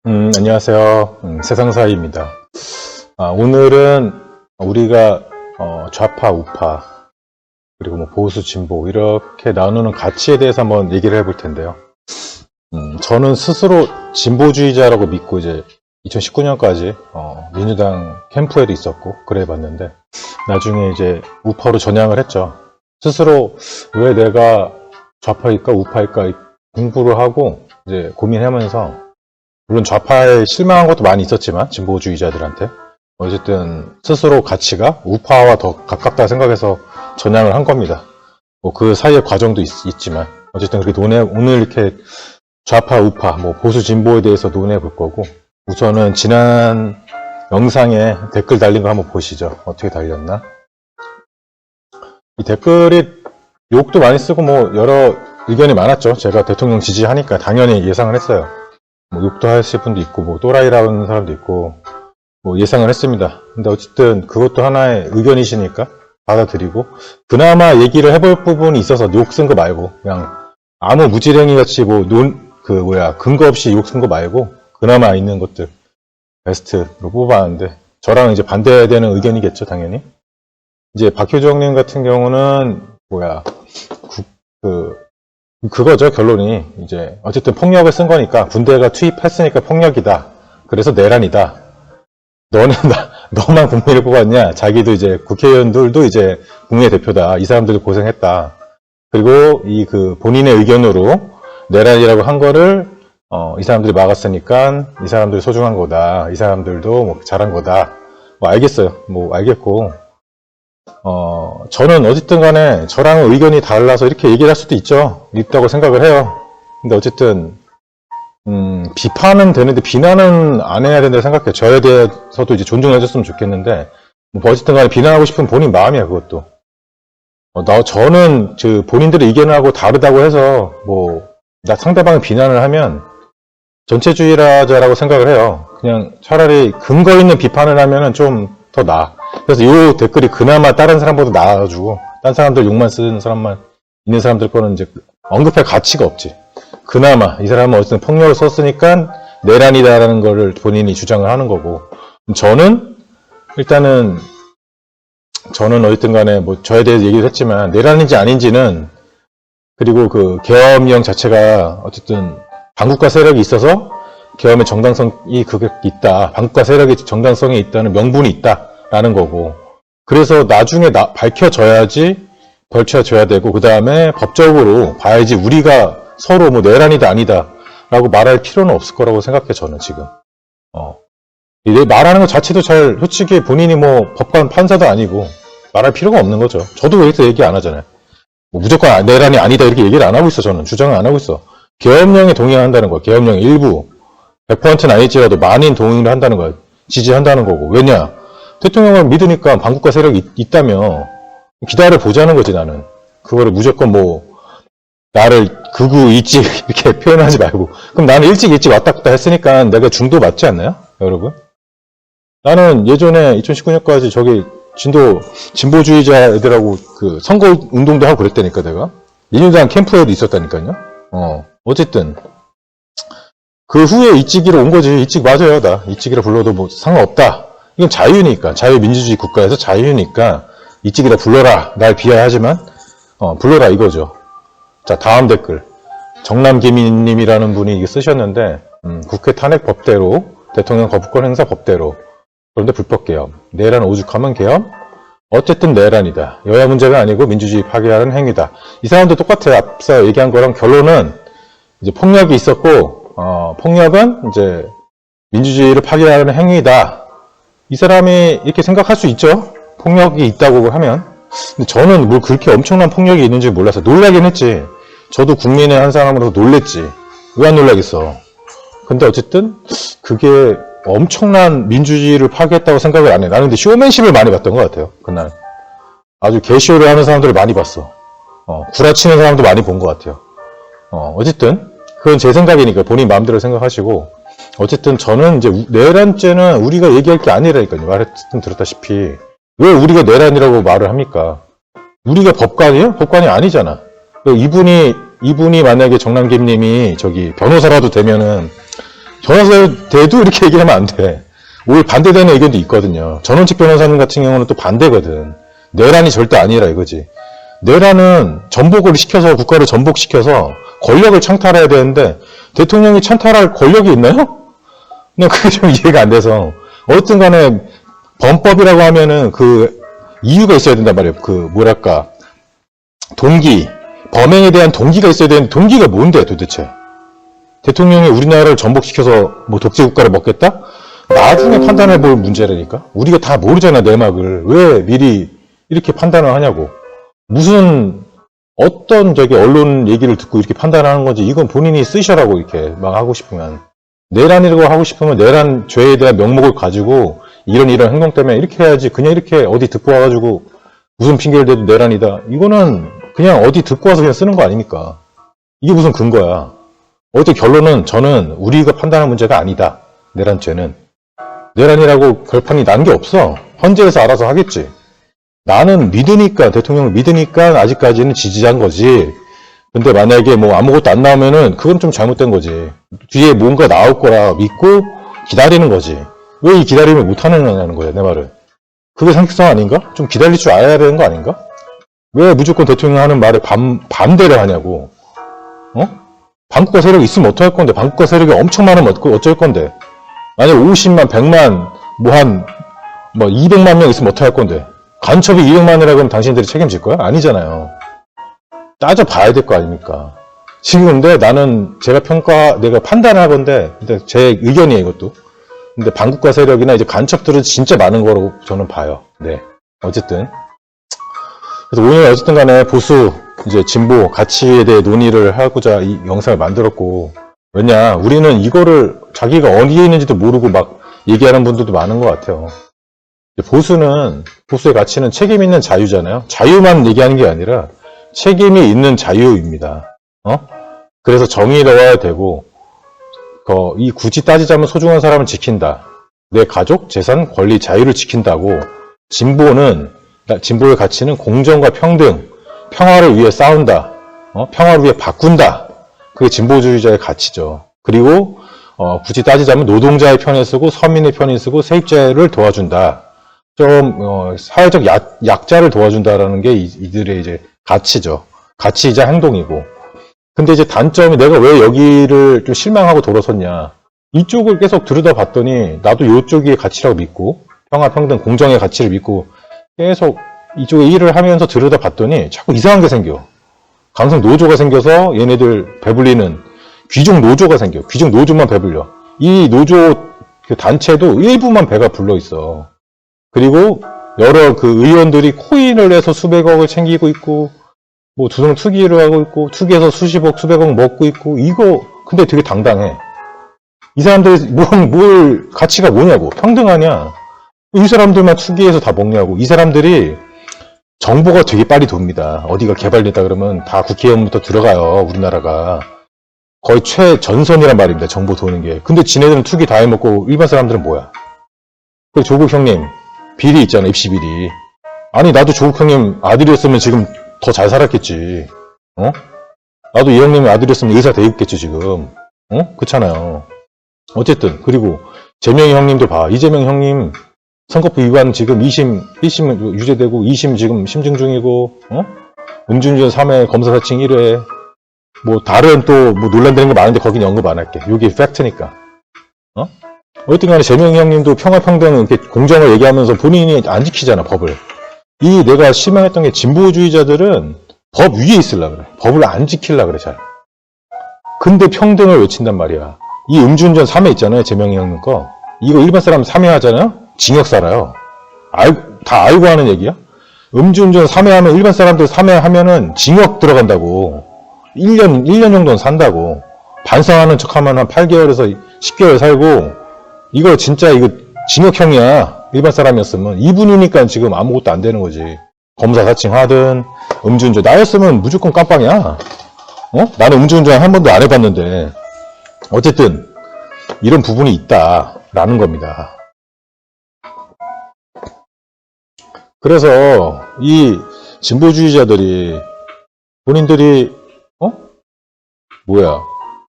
안녕하세요. 세상사이입니다. 오늘은 우리가 좌파, 우파, 그리고 뭐 보수, 진보 이렇게 나누는 가치에 대해서 한번 얘기를 해볼 텐데요. 저는 스스로 진보주의자라고 믿고 이제 2019년까지 민주당 캠프에도 있었고 그래 봤는데 나중에 이제 우파로 전향을 했죠. 스스로 왜 내가 좌파일까 우파일까 공부를 하고 이제 고민하면서 물론 좌파에 실망한 것도 많이 있었지만 진보주의자들한테 어쨌든 스스로 가치가 우파와 더 가깝다 생각해서 전향을 한 겁니다. 뭐 그 사이의 과정도 있지만 어쨌든 그렇게 오늘 이렇게 좌파 우파 뭐 보수 진보에 대해서 논해 볼 거고, 우선은 지난 영상에 댓글 달린 거 한번 보시죠. 어떻게 달렸나. 이 댓글이 욕도 많이 쓰고 뭐 여러 의견이 많았죠. 제가 대통령 지지하니까 당연히 예상을 했어요. 뭐 욕도 하실 분도 있고 뭐 또라이라는 사람도 있고 뭐 예상을 했습니다. 근데 어쨌든 그것도 하나의 의견이시니까 받아들이고, 그나마 얘기를 해볼 부분이 있어서 욕 쓴 거 말고 그냥 아무 무지랭이 같이 뭐 근거 없이 욕 쓴 거 말고 그나마 있는 것들 베스트로 뽑아왔는데, 저랑 이제 반대되는 의견이겠죠 당연히. 이제 박효정님 같은 경우는 그거죠. 결론이 이제 어쨌든 폭력을 쓴 거니까 군대가 투입했으니까 폭력이다. 그래서 내란이다. 너만 국민을 뽑았냐? 자기도 이제 국회의원들도 이제 국민의 대표다. 이 사람들도 고생했다. 그리고 본인의 의견으로 내란이라고 한 거를 이 사람들이 막았으니까 이 사람들이 소중한 거다. 이 사람들도 뭐 잘한 거다. 뭐 알겠어요. 뭐 알겠고. 저는 어쨌든 간에 저랑 의견이 달라서 이렇게 얘기를 할 수도 있다고 생각을 해요. 근데 어쨌든, 비판은 되는데 비난은 안 해야 된다고 생각해요. 저에 대해서도 이제 존중해줬으면 좋겠는데, 뭐 어쨌든 간에 비난하고 싶은 본인 마음이야, 그것도. 저는 본인들의 의견하고 다르다고 해서, 나 상대방을 비난을 하면 전체주의자라고 생각을 해요. 그냥 차라리 근거 있는 비판을 하면은 좀 더 나아. 그래서 이 댓글이 그나마 다른 사람보다 나아가지고, 다른 사람들 욕만 쓰는 사람만 있는 사람들 거는 이제 언급할 가치가 없지. 그나마 이 사람은 어쨌든 폭력을 썼으니까 내란이다라는 거를 본인이 주장을 하는 거고, 저는 어쨌든 간에 뭐 저에 대해서 얘기를 했지만 내란인지 아닌지는, 그리고 계엄령 자체가 어쨌든 반국가 세력이 있어서 계엄의 정당성이 그게 있다. 반국가 세력의 정당성이 있다는 명분이 있다라는 거고, 그래서 나중에 밝혀져야지 벌쳐져야 되고, 그 다음에 법적으로 봐야지 우리가 서로 뭐 내란이다 아니다 라고 말할 필요는 없을 거라고 생각해. 저는 지금 말하는 것 자체도 솔직히 본인이 뭐 법관 판사도 아니고 말할 필요가 없는 거죠. 저도 여기서 얘기 안 하잖아요. 뭐 무조건 내란이 아니다 이렇게 얘기를 안 하고 있어. 저는 주장을 안 하고 있어. 계엄령에 동의한다는 거야. 계엄령 일부 100%는 아니지라도 만인 동의를 한다는 거야. 지지한다는 거고. 왜냐? 대통령을 믿으니까 반국가 세력이 있다며 기다려 보자는 거지. 나는 그거를 무조건 나를 극우 일찍 이렇게 표현하지 말고, 그럼 나는 일찍 왔다 갔다 했으니까 내가 중도 맞지 않나요? 여러분? 나는 예전에 2019년까지 진보주의자 애들하고 선거 운동도 하고 그랬다니까. 내가 민주당 캠프에도 있었다니까요. 어쨌든 그 후에 이찍이로 온 거지. 이찍 맞아요. 나 이찍이라 불러도 뭐 상관없다. 이건 자유니까, 자유민주주의 국가에서 자유니까 이찍이라 불러라. 날 비하하지만 불러라 이거죠. 자, 다음 댓글. 정남기민님이라는 분이 이거 쓰셨는데, 국회 탄핵 법대로, 대통령 거부권 행사 법대로, 그런데 불법 계엄, 내란 오죽하면 계엄? 어쨌든 내란이다. 여야 문제가 아니고 민주주의 파괴하는 행위다. 이 사람도 똑같아요. 앞서 얘기한 거랑 결론은 이제 폭력이 있었고, 폭력은 이제 민주주의를 파괴하는 행위다. 이 사람이 이렇게 생각할 수 있죠. 폭력이 있다고 하면. 근데 저는 뭐 그렇게 엄청난 폭력이 있는지 몰라서 놀라긴 했지. 저도 국민의 한 사람으로서 놀랬지. 왜 안 놀라겠어. 근데 어쨌든 그게 엄청난 민주주의를 파괴했다고 생각을 안 해. 나는 근데 쇼맨십을 많이 봤던 것 같아요. 그날 아주 개쇼를 하는 사람들을 많이 봤어. 구라치는 사람도 많이 본 것 같아요. 어쨌든 그건 제 생각이니까 본인 마음대로 생각하시고, 어쨌든 저는 이제 내란죄는 우리가 얘기할 게 아니라니까요. 들었다시피 왜 우리가 내란이라고 말을 합니까? 우리가 법관이에요? 법관이 아니잖아. 이분이 만약에 정남김님이 변호사라도 되면은 변호사대도 이렇게 얘기하면 안 돼. 오히려 반대되는 의견도 있거든요. 전원책 변호사님 같은 경우는 또 반대거든. 내란이 절대 아니라 이거지. 내란은 전복을 시켜서, 국가를 전복시켜서 권력을 창탈해야 되는데 대통령이 창탈할 권력이 있나요? 그냥 그게 좀 이해가 안 돼서. 어쨌든 간에 범법이라고 하면은 그 이유가 있어야 된단 말이에요. 그 뭐랄까, 동기, 범행에 대한 동기가 있어야 되는데 동기가 뭔데 도대체? 대통령이 우리나라를 전복시켜서 뭐 독재국가를 먹겠다? 나중에 판단해 볼 문제라니까? 우리가 다 모르잖아, 내막을. 왜 미리 이렇게 판단을 하냐고. 무슨, 어떤 언론 얘기를 듣고 이렇게 판단하는 건지, 이건 본인이 쓰셔라고 이렇게 막 하고 싶으면. 내란이라고 하고 싶으면 내란 죄에 대한 명목을 가지고 이런 행동 때문에 이렇게 해야지. 그냥 이렇게 어디 듣고 와가지고 무슨 핑계를 대도 내란이다. 이거는 그냥 어디 듣고 와서 그냥 쓰는 거 아닙니까? 이게 무슨 근거야. 어쨌든 결론은 저는 우리가 판단할 문제가 아니다. 내란죄는. 내란이라고 결판이 난 게 없어. 헌재에서 알아서 하겠지. 나는 믿으니까, 대통령을 믿으니까 아직까지는 지지한 거지. 근데 만약에 뭐 아무것도 안 나오면은 그건 좀 잘못된 거지. 뒤에 뭔가 나올 거라 믿고 기다리는 거지. 왜 이 기다림을 못 하느냐는 거야, 내 말은. 그게 상식성 아닌가? 좀 기다릴 줄 알아야 되는 거 아닌가? 왜 무조건 대통령 하는 말에 반대를 하냐고. 반국가 세력이 있으면 어떡할 건데, 반국가 세력이 엄청 많으면 어쩔 건데. 만약 50만, 100만, 200만 명 있으면 어떡할 건데. 간첩이 200만이라고 하면 당신들이 책임질 거야? 아니잖아요. 따져봐야 될 거 아닙니까? 지금 근데 나는 내가 판단을 하건데, 제 의견이에요, 이것도. 근데 반국가 세력이나 이제 간첩들은 진짜 많은 거라고 저는 봐요. 네. 어쨌든. 그래서 오늘 어쨌든 간에 보수, 이제 진보, 가치에 대해 논의를 하고자 이 영상을 만들었고, 왜냐, 우리는 이거를 자기가 어디에 있는지도 모르고 막 얘기하는 분들도 많은 것 같아요. 보수의 가치는 책임 있는 자유잖아요. 자유만 얘기하는 게 아니라 책임이 있는 자유입니다. 그래서 정의로워야 되고, 이 굳이 따지자면 소중한 사람을 지킨다. 내 가족, 재산, 권리, 자유를 지킨다고. 진보의 가치는 공정과 평등, 평화를 위해 싸운다. 평화를 위해 바꾼다. 그게 진보주의자의 가치죠. 그리고 굳이 따지자면 노동자의 편에 서고 서민의 편에 서고 세입자를 도와준다. 좀 사회적 약자를 도와준다라는 게 이들의 이제 가치죠. 가치이자 행동이고. 근데 이제 단점이 내가 왜 여기를 좀 실망하고 돌아섰냐. 이쪽을 계속 들여다봤더니 나도 이쪽이 가치라고 믿고 평화, 평등, 공정의 가치를 믿고 계속 이쪽에 일을 하면서 들여다봤더니 자꾸 이상한 게 생겨. 강성 노조가 생겨서 얘네들 배불리는 귀족 노조가 생겨. 귀족 노조만 배불려. 이 노조 그 단체도 일부만 배가 불러 있어. 그리고 여러 그 의원들이 코인을 내서 수백억을 챙기고 있고, 뭐 두성 투기를 하고 있고, 투기해서 수십억, 수백억 먹고 있고, 이거 근데 되게 당당해. 이 사람들이 뭘 가치가 뭐냐고. 평등하냐. 이 사람들만 투기해서 다 먹냐고. 이 사람들이 정보가 되게 빨리 돕니다. 어디가 개발됐다 그러면 다 국회의원부터 들어가요. 우리나라가. 거의 최전선이란 말입니다. 정보 도는 게. 근데 지네들은 투기 다 해먹고 일반 사람들은 뭐야. 그리고 조국 형님 비리 있잖아. 입시 비리. 아니 나도 조국 형님 아들이었으면 지금 더 잘 살았겠지. 나도 이 형님 아들이었으면 의사 되겠겠지 지금. 그렇잖아요. 어쨌든 그리고 재명이 형님도 봐. 이재명 형님 선거법 위반 지금 1심 유죄되고 2심 지금 심증 중이고, 음주운전 3회 검사 사칭 1회, 뭐 다른 또 뭐 논란되는 거 많은데 거긴 언급 안 할게. 여기 팩트니까. 어쨌든 간에 재명이 형님도 평화평등 이렇게 공정을 얘기하면서 본인이 안 지키잖아, 법을. 내가 실망했던 게 진보주의자들은 법 위에 있으려고 그래. 법을 안 지키려고 그래, 잘. 근데 평등을 외친단 말이야. 이 음주운전 3회 있잖아요, 재명이 형님 거. 이거 일반 사람 3회 하잖아요? 징역 살아요. 다 알고 하는 얘기야? 음주운전 3회 하면 일반 사람들 3회 하면은 징역 들어간다고. 1년 정도는 산다고. 반성하는 척 하면 한 8개월에서 10개월 살고, 이거 진짜 징역형이야. 일반 사람이었으면. 이분이니까 지금 아무것도 안 되는 거지. 검사 사칭 하든, 음주운전. 나였으면 무조건 깜빵이야. 나는 음주운전 한 번도 안 해봤는데. 어쨌든, 이런 부분이 있다라는 겁니다. 그래서 이 진보주의자들이 본인들이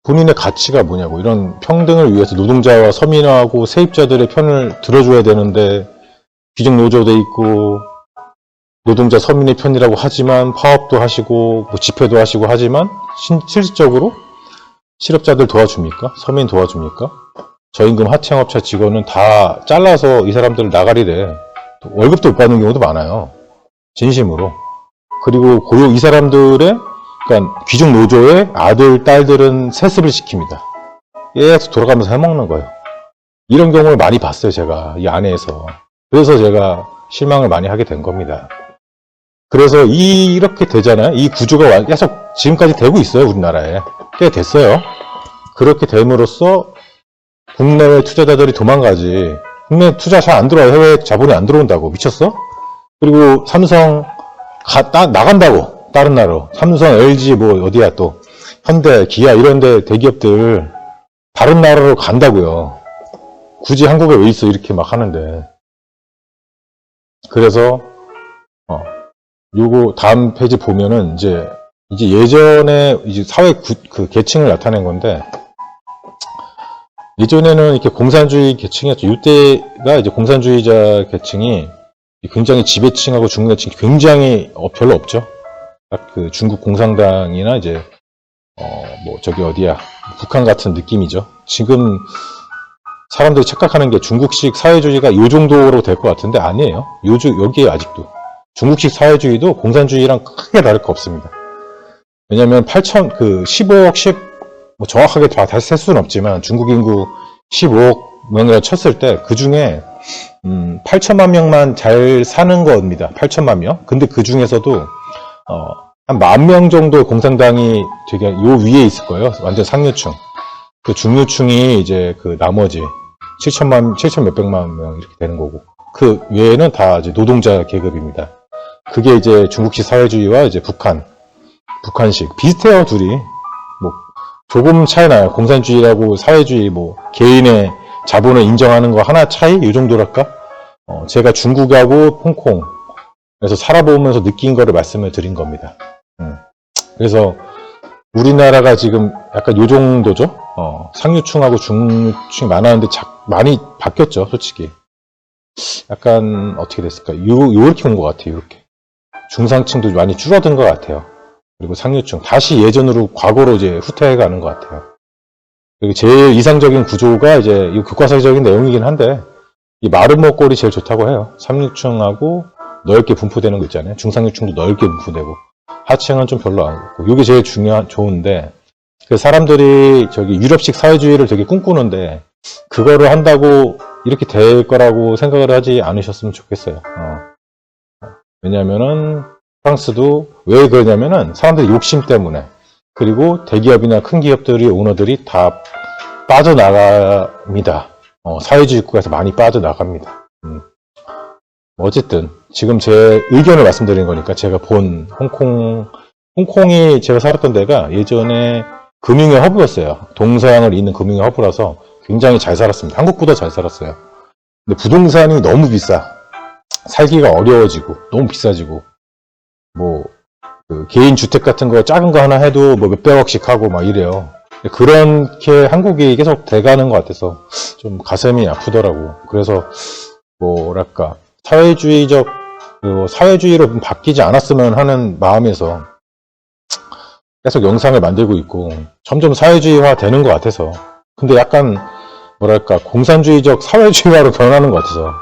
본인의 가치가 뭐냐고, 이런 평등을 위해서 노동자와 서민하고 세입자들의 편을 들어줘야 되는데, 귀족노조도 있고, 노동자 서민의 편이라고 하지만, 파업도 하시고, 뭐 집회도 하시고 하지만, 실질적으로 실업자들 도와줍니까? 서민 도와줍니까? 저임금 하청업체 직원은 다 잘라서 이 사람들을 나가리래. 월급도 못 받는 경우도 많아요. 진심으로. 그리고 이 사람들의, 그러니까 귀족 노조의 아들, 딸들은 세습을 시킵니다. 계속 돌아가면서 해먹는 거예요. 이런 경우를 많이 봤어요, 제가. 이 안에서. 그래서 제가 실망을 많이 하게 된 겁니다. 그래서 이렇게 되잖아요. 이 구조가 계속 지금까지 되고 있어요, 우리나라에. 꽤 됐어요. 그렇게 됨으로써 국내외 투자자들이 도망가지. 국내 투자 잘 안 들어와요. 해외 자본이 안 들어온다고. 미쳤어? 그리고 삼성 나간다고. 다른 나라로. 삼성, LG, 뭐 어디야 또 현대, 기아 이런 데 대기업들 다른 나라로 간다고요. 굳이 한국에 왜 있어? 이렇게 막 하는데. 그래서 요거 다음 페이지 보면은 이제 예전에 이제 사회 그 계층을 나타낸 건데, 예전에는 이렇게 공산주의 계층이었죠. 이때가 이제 공산주의자 계층이 굉장히 지배층하고 중계층이 굉장히 별로 없죠. 딱 그 중국 공산당이나 이제 뭐 저기 어디야 북한 같은 느낌이죠. 지금 사람들이 착각하는 게 중국식 사회주의가 이 정도로 될 것 같은데 아니에요. 여기에 아직도 중국식 사회주의도 공산주의랑 크게 다를 거 없습니다. 왜냐면 15억, 뭐 정확하게 다시 셀 수는 없지만 중국 인구 15억 명이라 쳤을 때 그 중에 8천만 명만 잘 사는 겁니다. 8천만 명. 근데 그 중에서도 한 10,000명 정도 공산당이 되게 요 위에 있을 거예요. 완전 상류층. 그 중류층이 이제 그 나머지 7천 몇백만 명 이렇게 되는 거고. 그 외에는 다 이제 노동자 계급입니다. 그게 이제 중국식 사회주의와 이제 북한식 비슷해요, 둘이. 뭐 조금 차이 나요. 공산주의라고 사회주의, 뭐 개인의 자본을 인정하는 거 하나 차이? 이 정도랄까? 제가 중국하고 홍콩에서 살아보면서 느낀 거를 말씀을 드린 겁니다. 그래서 우리나라가 지금 약간 요 정도죠. 상류층하고 중류층이 많았는데 많이 바뀌었죠, 솔직히. 약간 어떻게 됐을까? 요렇게 온 것 같아요, 요렇게. 중상층도 많이 줄어든 것 같아요. 그리고 상류층 다시 예전으로 과거로 이제 후퇴해가는 것 같아요. 그리고 제일 이상적인 구조가 이제 이 교과서적인 내용이긴 한데, 이 마른 먹골이 제일 좋다고 해요. 상류층하고 넓게 분포되는 거 있잖아요. 중상류층도 넓게 분포되고 하층은 좀 별로 안 좋고, 이게 제일 좋은데, 그 사람들이 저기 유럽식 사회주의를 되게 꿈꾸는데 그거를 한다고 이렇게 될 거라고 생각을 하지 않으셨으면 좋겠어요. 왜냐면은 프랑스도 왜 그러냐면은 사람들이 욕심 때문에, 그리고 대기업이나 큰 기업들이 오너들이 다 빠져나갑니다. 사회주의 국가에서 많이 빠져나갑니다. 어쨌든 지금 제 의견을 말씀드린 거니까, 제가 본 홍콩이 제가 살았던 데가 예전에 금융의 허브였어요. 동서양을 잇는 금융의 허브라서 굉장히 잘 살았습니다. 한국보다 잘 살았어요. 근데 부동산이 너무 비싸. 살기가 어려워지고 너무 비싸지고, 뭐 그 개인 주택 같은 거 작은 거 하나 해도 뭐 몇백억씩 하고 막 이래요. 그렇게 한국이 계속 돼가는 것 같아서 좀 가슴이 아프더라고. 그래서 뭐랄까 사회주의로 바뀌지 않았으면 하는 마음에서 계속 영상을 만들고 있고, 점점 사회주의화 되는 것 같아서. 근데 약간 뭐랄까 공산주의적 사회주의화로 변하는 것 같아서,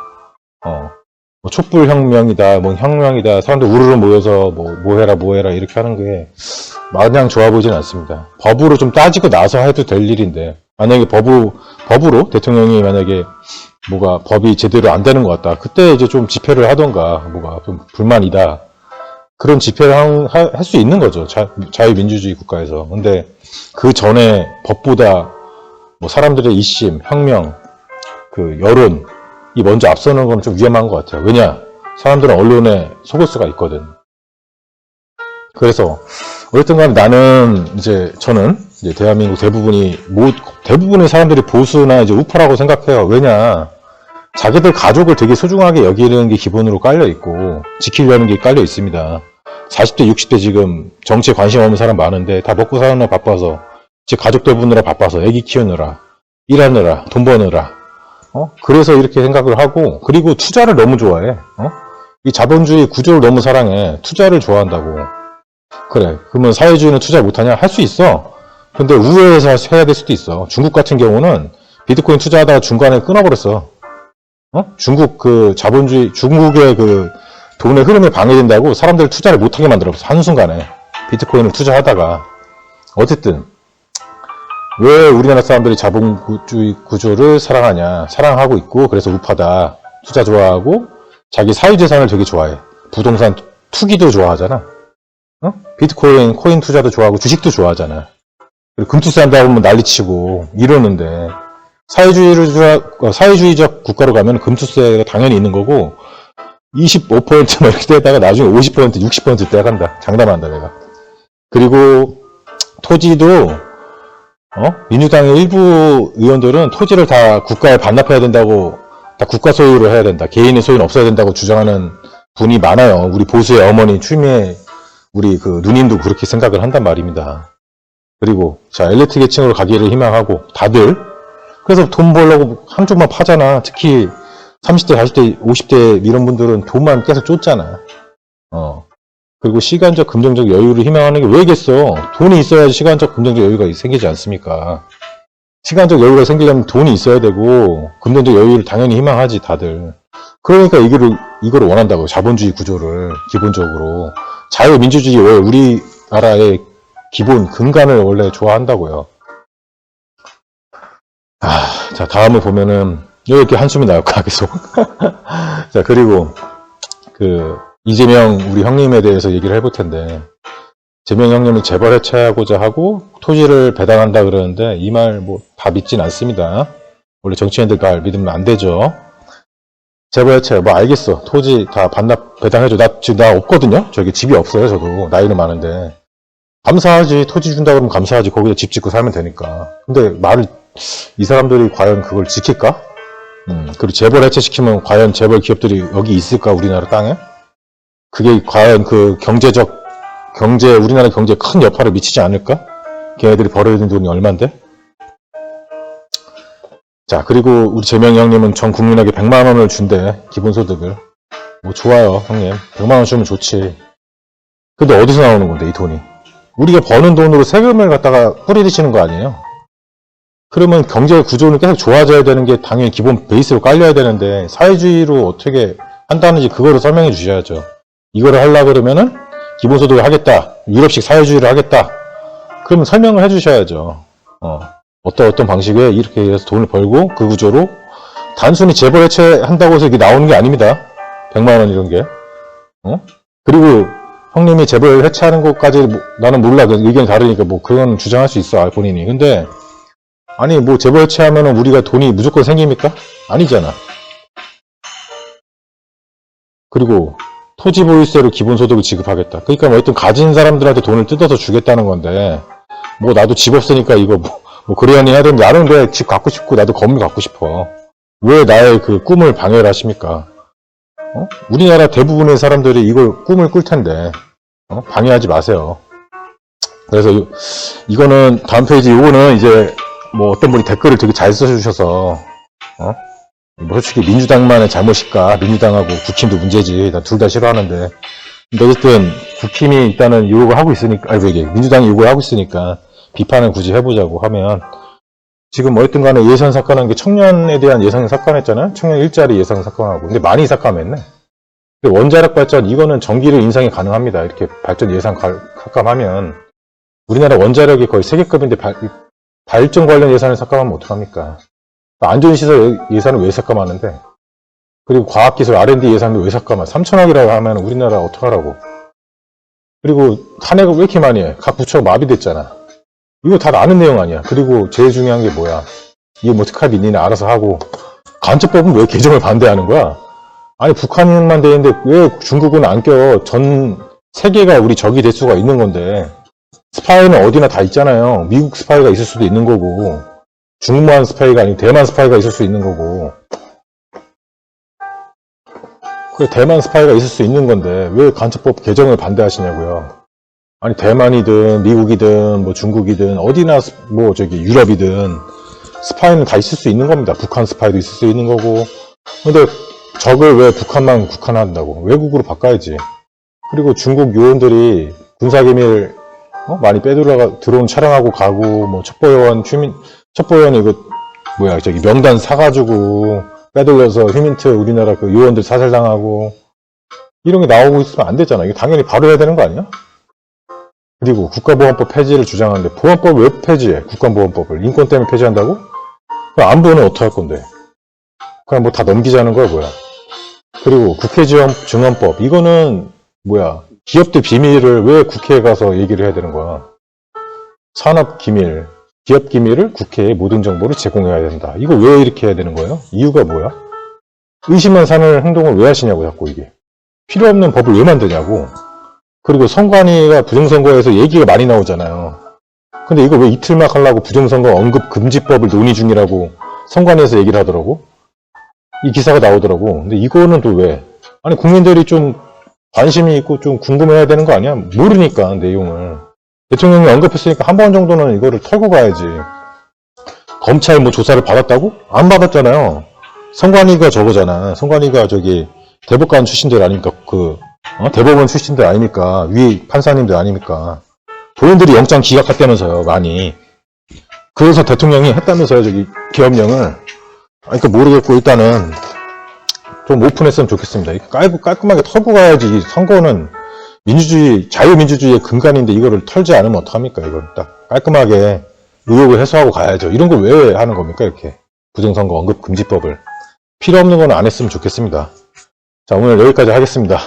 뭐 촛불혁명이다, 뭐 혁명이다, 사람들 우르르 모여서 뭐 해라 이렇게 하는 게 마냥 좋아 보이진 않습니다. 법으로 좀 따지고 나서 해도 될 일인데, 만약에 법으로 대통령이 만약에 법이 제대로 안 되는 것 같다, 그때 이제 좀 집회를 하던가, 뭐가 좀 불만이다, 그런 집회를 할 수 있는 거죠. 자유민주주의 국가에서. 근데 그 전에 법보다 뭐 사람들의 이심, 혁명, 그 여론이 먼저 앞서는 건 좀 위험한 것 같아요. 왜냐? 사람들은 언론에 속을 수가 있거든. 그래서 어쨌든 간에 저는 이제 대한민국 대부분의 사람들이 보수나 이제 우파라고 생각해요. 왜냐? 자기들 가족을 되게 소중하게 여기는 게 기본으로 깔려 있고, 지키려는 게 깔려 있습니다. 40대, 60대 지금 정치에 관심 없는 사람 많은데 다 먹고 사는 날 바빠서 제 가족들 보느라 바빠서 애기 키우느라 일하느라 돈 버느라 그래서 이렇게 생각을 하고 그리고 투자를 너무 좋아해. 이 자본주의 구조를 너무 사랑해. 투자를 좋아한다고. 그래. 그러면 사회주의는 투자 못하냐? 할 수 있어. 근데 우회해서 해야 될 수도 있어. 중국 같은 경우는 비트코인 투자하다가 중간에 끊어버렸어. 중국 그 자본주의, 중국의 그 돈의 흐름이 방해된다고 사람들 투자를 못하게 만들었어. 한순간에. 비트코인을 투자하다가. 어쨌든, 왜 우리나라 사람들이 자본주의 구조를 사랑하냐. 사랑하고 있고, 그래서 우파다. 투자 좋아하고, 자기 사유재산을 되게 좋아해. 부동산 투기도 좋아하잖아. 비트코인, 코인 투자도 좋아하고, 주식도 좋아하잖아. 그리고 금투세 한다고 하면 난리치고, 이러는데, 사회주의적 국가로 가면 금투세가 당연히 있는 거고 25% 이렇게 떼다가 나중에 50%, 60% 떼간다. 장담한다 내가. 그리고 토지도 민주당의 일부 의원들은 토지를 다 국가에 반납해야 된다고 다 국가 소유로 해야 된다. 개인의 소유는 없어야 된다고 주장하는 분이 많아요. 우리 보수의 어머니 추미애 우리 그 누님도 그렇게 생각을 한단 말입니다. 그리고 자 엘리트 계층으로 가기를 희망하고 다들 그래서 돈 벌려고 한쪽만 파잖아. 특히 30대, 40대, 50대 이런 분들은 돈만 계속 쫓잖아. 그리고 시간적, 금전적 여유를 희망하는 게 왜겠어? 돈이 있어야지 시간적, 금전적 여유가 생기지 않습니까? 시간적 여유가 생기려면 돈이 있어야 되고 금전적 여유를 당연히 희망하지 다들. 그러니까 이거를 원한다고. 자본주의 구조를 기본적으로. 자유민주주의 왜 우리나라의 기본 근간을 원래 좋아한다고요. 자, 다음을 보면은, 이렇게 한숨이 나올까, 계속. 자, 그리고, 이재명 우리 형님에 대해서 얘기를 해볼 텐데, 이재명 형님은 재벌 해체하고자 하고, 토지를 배당한다 그러는데, 이 말 다 믿진 않습니다. 원래 정치인들 말 믿으면 안 되죠. 재벌 해체, 알겠어. 토지 다 반납, 배당해줘. 지금 나 없거든요? 저기 집이 없어요, 저도. 나이는 많은데. 감사하지. 토지 준다 그러면 감사하지. 거기다 집 짓고 살면 되니까. 근데 이 사람들이 과연 그걸 지킬까? 그리고 재벌 해체시키면 과연 재벌 기업들이 여기 있을까? 우리나라 땅에? 그게 과연 그 우리나라 경제에 큰 여파를 미치지 않을까? 걔네들이 벌어야 되는 돈이 얼만데? 자, 그리고 우리 재명이 형님은 전 국민에게 100만 원을 준대. 기본소득을. 좋아요, 형님. 100만 원 주면 좋지. 근데 어디서 나오는 건데, 이 돈이? 우리가 버는 돈으로 세금을 갖다가 뿌리치는 거 아니에요? 그러면 경제 구조는 계속 좋아져야 되는 게 당연히 기본 베이스로 깔려야 되는데 사회주의로 어떻게 한다는지 그거를 설명해 주셔야죠. 이거를 하려고 그러면은 기본소득을 하겠다. 유럽식 사회주의를 하겠다. 그러면 설명을 해 주셔야죠. 어떤 방식에 이렇게 해서 돈을 벌고 그 구조로 단순히 재벌 해체한다고 해서 이게 나오는 게 아닙니다. 100만 원 이런 게. 그리고 형님이 재벌 해체하는 것까지 나는 몰라. 의견이 다르니까 그건 주장할 수 있어. 본인이. 근데 아니 재벌 해체하면은 우리가 돈이 무조건 생깁니까? 아니잖아. 그리고 토지 보유세로 기본소득을 지급하겠다. 그러니까 어떤 가진 사람들한테 돈을 뜯어서 주겠다는 건데 나도 집 없으니까 이거 그래야니 해야 되는데 나는 왜 집 갖고 싶고 나도 건물 갖고 싶어. 왜 나의 그 꿈을 방해를 하십니까? 우리나라 대부분의 사람들이 이걸 꿈을 꿀 텐데 방해하지 마세요. 그래서 이거는 다음 페이지 요거는 이제 어떤 분이 댓글을 되게 잘 써주셔서, 솔직히 민주당만의 잘못일까? 민주당하고 국힘도 문제지. 나 둘 다 싫어하는데. 근데 어쨌든, 국힘이 일단은 요구를 하고 있으니까, 민주당이 요구를 하고 있으니까, 비판을 굳이 해보자고 하면, 지금 어쨌든 간에 예산 삭감한 게 청년에 대한 예산 삭감했잖아요? 청년 일자리 예산 삭감하고. 근데 많이 삭감했네? 원자력 발전, 이거는 전기료 인상이 가능합니다. 이렇게 발전 예산 삭감하면, 우리나라 원자력이 거의 세계급인데 발전 관련 예산을 삭감하면 어떡합니까? 안전시설 예산을 왜 삭감하는데? 그리고 과학기술 R&D 예산도 왜 삭감하? 3천억이라고 하면 우리나라 어떡하라고? 그리고 탄핵을 왜 이렇게 많이 해? 각 부처가 마비됐잖아. 이거 다 아는 내용 아니야. 그리고 제일 중요한 게 뭐야? 이게 특합이 니네 알아서 하고 간첩법은 왜 개정을 반대하는 거야? 아니 북한만 돼 있는데 왜 중국은 안 껴? 전 세계가 우리 적이 될 수가 있는 건데 스파이는 어디나 다 있잖아요. 미국 스파이가 있을 수도 있는 거고 중국만 스파이가 아니고 대만 스파이가 있을 수 있는 거고 대만 스파이가 있을 수 있는 건데 왜 간첩법 개정을 반대하시냐고요. 아니, 대만이든, 미국이든, 뭐 중국이든, 어디나, 뭐 저기, 유럽이든, 스파이는 다 있을 수 있는 겁니다. 북한 스파이도 있을 수 있는 거고. 근데 적을 왜 북한만 국한한다고? 외국으로 바꿔야지. 그리고 중국 요원들이 군사기밀 많이 들어온 촬영하고 가고, 뭐 첩보요원 이거 뭐야 저기 명단 사가지고 빼돌려서 휴민트 우리나라 그 요원들 사살당하고 이런 게 나오고 있으면 안 되잖아. 이거 당연히 바로 해야 되는 거 아니야? 그리고 국가보안법 폐지를 주장하는데 보안법 왜 폐지해? 국가보안법을 인권 때문에 폐지한다고? 그럼 안보는 어떻게 할 건데? 그냥 뭐 다 넘기자는 거야 뭐야? 그리고 국회증언법 이거는 뭐야? 기업들 비밀을 왜 국회에 가서 얘기를 해야 되는 거야? 산업기밀, 기업기밀을 국회에 모든 정보를 제공해야 된다. 이거 왜 이렇게 해야 되는 거예요? 이유가 뭐야? 의심만 사는 행동을 왜 하시냐고 자꾸 이게. 필요 없는 법을 왜 만드냐고. 그리고 선관위가 부정선거에서 얘기가 많이 나오잖아요. 근데 이거 왜 이틀막 하려고 부정선거 언급금지법을 논의 중이라고 선관위에서 얘기를 하더라고. 이 기사가 나오더라고. 근데 이거는 또 왜? 아니 국민들이 좀 관심이 있고 좀 궁금해야 되는 거 아니야? 모르니까 내용을. 대통령이 언급했으니까 한 번 정도는 이거를 털고 가야지. 검찰 뭐 조사를 받았다고? 안 받았잖아요. 선관위가 저거잖아. 선관위가 저기 대법관 출신들 아닙니까? 대법원 출신들 아닙니까? 위 판사님들 아닙니까? 본인들이 영장 기각했다면서요, 많이. 그래서 대통령이 했다면서요, 저기 기업령을. 그러니까 모르겠고 일단은 좀 오픈했으면 좋겠습니다. 깔끔하게 털고 가야지. 이 선거는 민주주의, 자유민주주의의 근간인데 이거를 털지 않으면 어떡합니까? 이걸 딱 깔끔하게 의혹을 해소하고 가야죠. 이런 걸 왜 하는 겁니까? 이렇게 부정선거 언급금지법을 필요 없는 건 안 했으면 좋겠습니다. 자, 오늘 여기까지 하겠습니다.